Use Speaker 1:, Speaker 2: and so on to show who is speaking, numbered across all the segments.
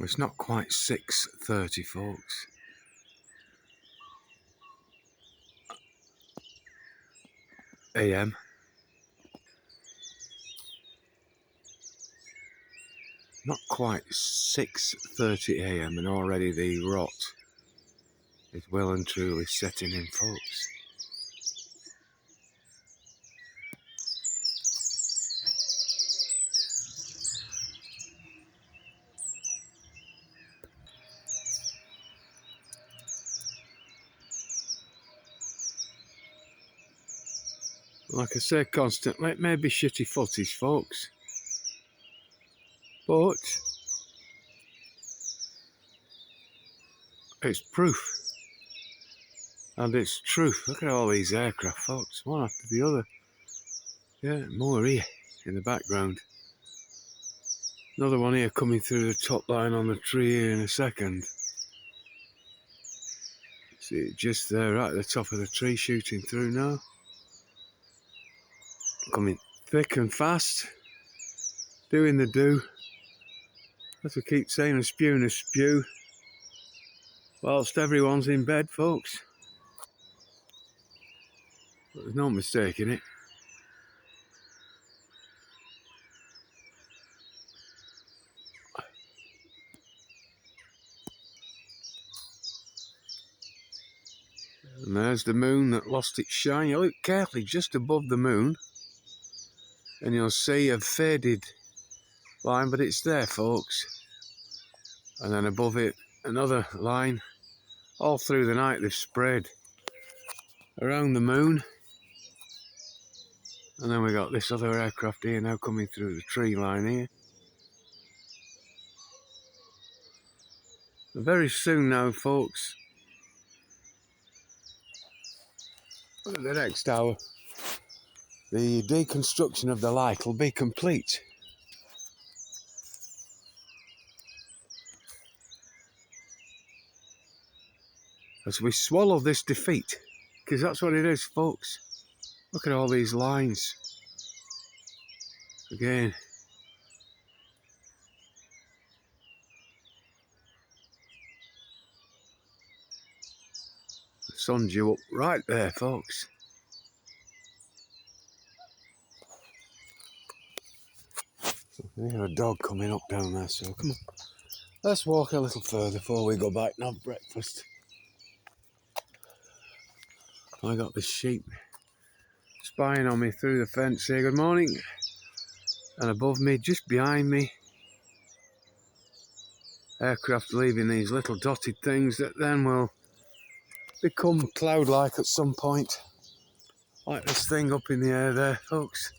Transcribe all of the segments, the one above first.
Speaker 1: Well, it's not quite 6:30, folks. AM. Not quite 6:30 AM, and already the rot is well and truly setting in, folks. Like I say constantly, it may be shitty footage, folks, but it's proof. And it's truth. Look at all these aircraft, folks, one after the other. Yeah, more here in the background. Another one here coming through the top line on the tree here in a second. See it just there, right at the top of the tree, shooting through now. Coming thick and fast. Doing the do. As we keep saying, a spew. Whilst everyone's in bed, folks. But there's no mistaking it. And there's the moon that lost its shine. You look carefully just above the moon and you'll see a faded line, but it's there, folks. And then above it, another line. All through the night they've sprayed around the moon. And then we got this other aircraft here now coming through the tree line here. Very soon now, folks, at the next hour, the deconstruction of the light will be complete. As we swallow this defeat, because that's what it is, folks. Look at all these lines. Again. The sun's due up right there, folks. We hear a dog coming up down there, so come on. Let's walk a little further before we go back and have breakfast. I got the sheep spying on me through the fence here. Good morning. And above me, just behind me, aircraft leaving these little dotted things that then will become cloud-like at some point. Like this thing up in the air there, folks.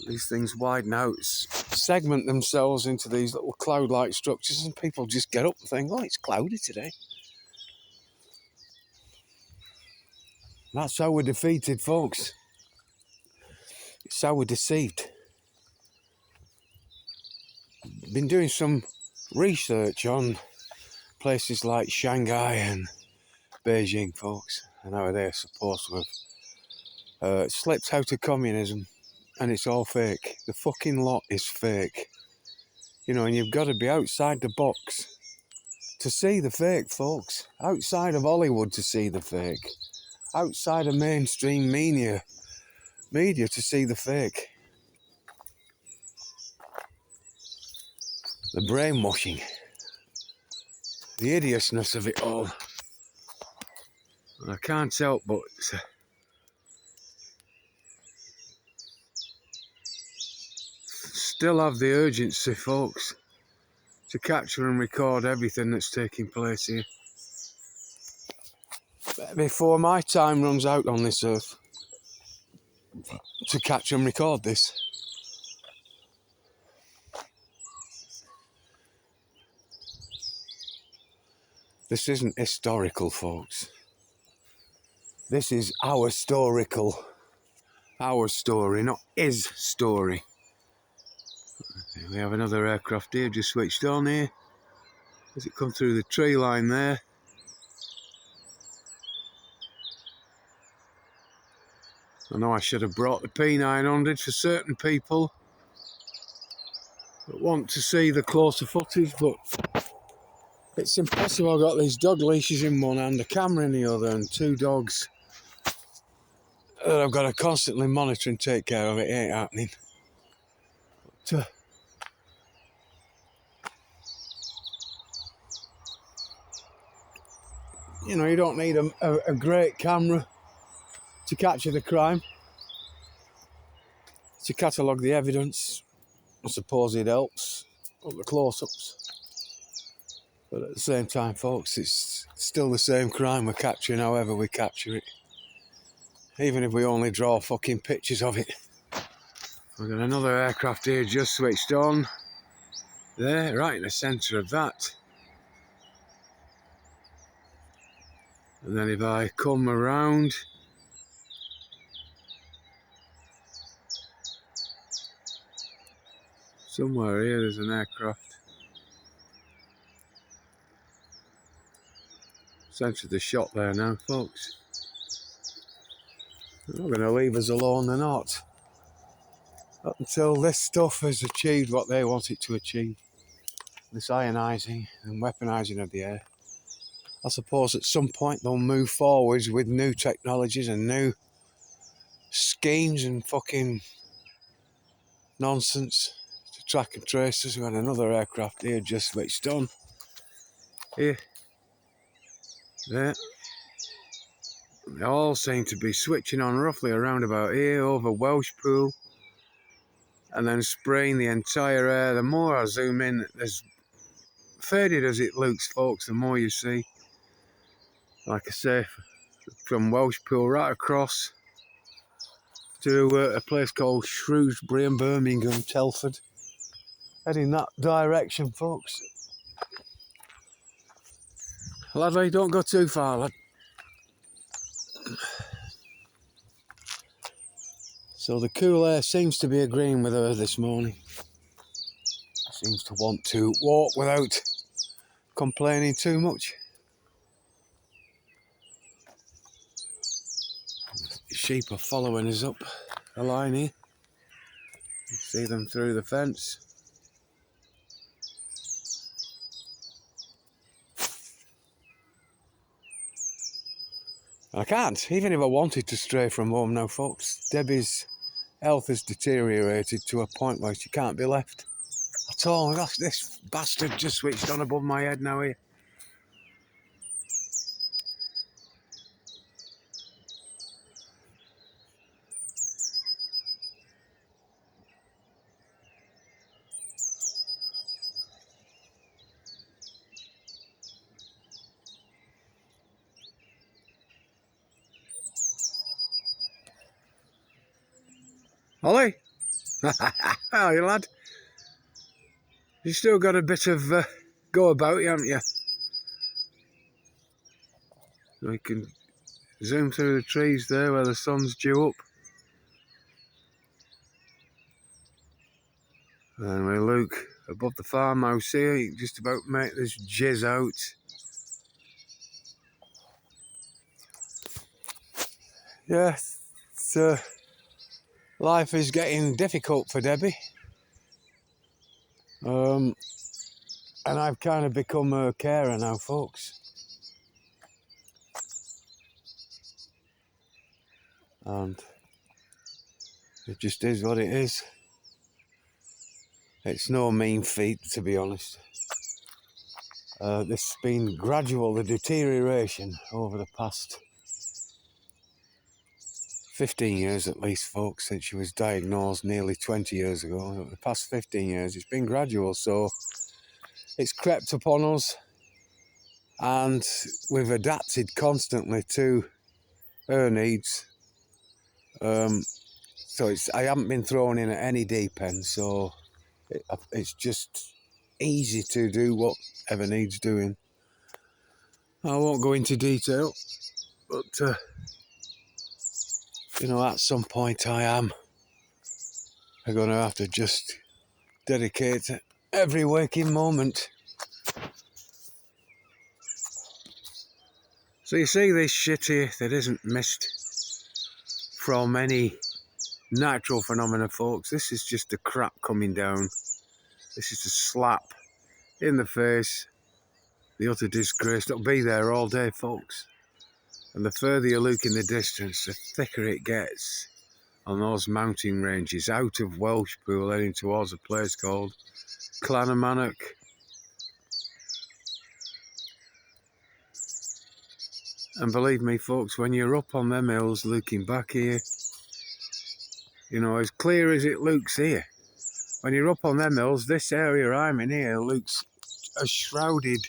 Speaker 1: These things widen out, segment themselves into these little cloud-like structures, and people just get up and think, oh, it's cloudy today. That's how we're defeated, folks. It's how we're deceived. Been doing some research on places like Shanghai and Beijing, folks, and how they're supposed to have slipped out of communism, and it's all fake. The fucking lot is fake. You know, and you've got to be outside the box to see the fake, folks. Outside of Hollywood to see the fake. Outside of mainstream media to see the fake. The brainwashing. The idiocy of it all. And I can't help but still have the urgency, folks, to capture and record everything that's taking place here. Before my time runs out on this earth, to capture and record this. This isn't historical, folks. This is our historical. Our story, not his story. We have another aircraft here, just switched on here. As it come through the tree line there. I know I should have brought the P900 for certain people. that want to see the closer footage, but it's impossible. I've got these dog leashes in one hand, a camera in the other, and two dogs that I've got to constantly monitor and take care of. It ain't happening. But, you know, you don't need a great camera to capture the crime. To catalogue the evidence, I suppose it helps on the close-ups. But at the same time, folks, it's still the same crime we're capturing however we capture it. Even if we only draw fucking pictures of it. We've got another aircraft here just switched on. There, right in the centre of that. And then if I come around, somewhere here there's an aircraft. Centre of the shot there now, folks. They're not going to leave us alone, they're not. Up until this stuff has achieved what they want it to achieve. This ionising and weaponising of the air. I suppose at some point they'll move forwards with new technologies and new schemes and fucking nonsense to track and trace us. We had another aircraft here just switched on. Here. There. They all seem to be switching on roughly around about here over Welshpool and then spraying the entire air. The more I zoom in, as faded as it looks, folks, the more you see. Like I say, from Welshpool right across to a place called Shrewsbury and Birmingham, Telford. Heading that direction, folks. Ladley, don't go too far, lad. So the cool air seems to be agreeing with her this morning. Seems to want to walk without complaining too much. Sheep are following us up the line here. You see them through the fence. I can't, even if I wanted to stray from home now, folks. Debbie's health has deteriorated to a point where she can't be left at all. Gosh, this bastard just switched on above my head now here. Ollie? Oh, you lad. You still got a bit of go about you, haven't you? We can zoom through the trees there where the sun's due up. And we look above the farmhouse here, you can just about make this jizz out. Yeah, life is getting difficult for Debbie. And I've kind of become her carer now, folks. And it just is what it is. It's no mean feat, to be honest. This has been gradual, the deterioration over the past 15 years at least, folks, since she was diagnosed nearly 20 years ago. The past 15 years, it's been gradual, so it's crept upon us and we've adapted constantly to her needs. So I haven't been thrown in at any deep end, so it's just easy to do whatever needs doing. I won't go into detail, but you know, at some point I'm going to have to just dedicate every waking moment. So you see this shit here that isn't missed from any natural phenomena, folks. This is just the crap coming down This is a slap in the face. The utter disgrace. It'll be there all day, folks. And the further you look in the distance, the thicker it gets on those mountain ranges out of Welshpool, heading towards a place called Clannamannock. And believe me, folks, when you're up on them hills looking back here, you know, as clear as it looks here, when you're up on them hills, this area I'm in here looks as shrouded.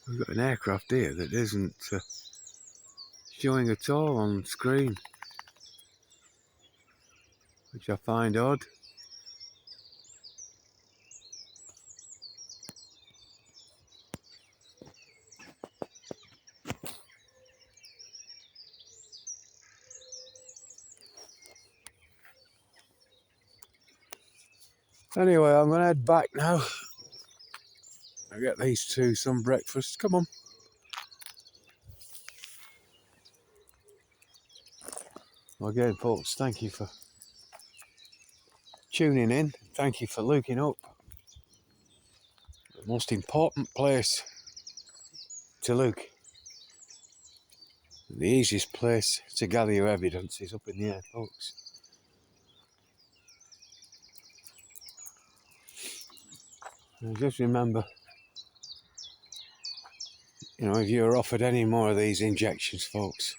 Speaker 1: We've got an aircraft here that isn't showing at all on screen, which I find odd. Anyway, I'm going to head back now. I'll get these two some breakfast. Come on. Well, again, folks, thank you for tuning in. Thank you for looking up. The most important place to look. The easiest place to gather your evidence is up in the air, folks. And just remember, you know, if you're offered any more of these injections, folks,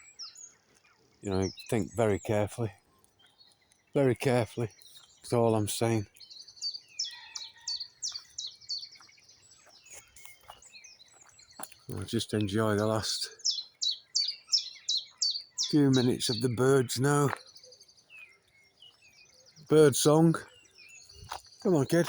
Speaker 1: you know, think very carefully. Very carefully. That's all I'm saying. I'll just enjoy the last few minutes of the birds now. Bird song. Come on, kid.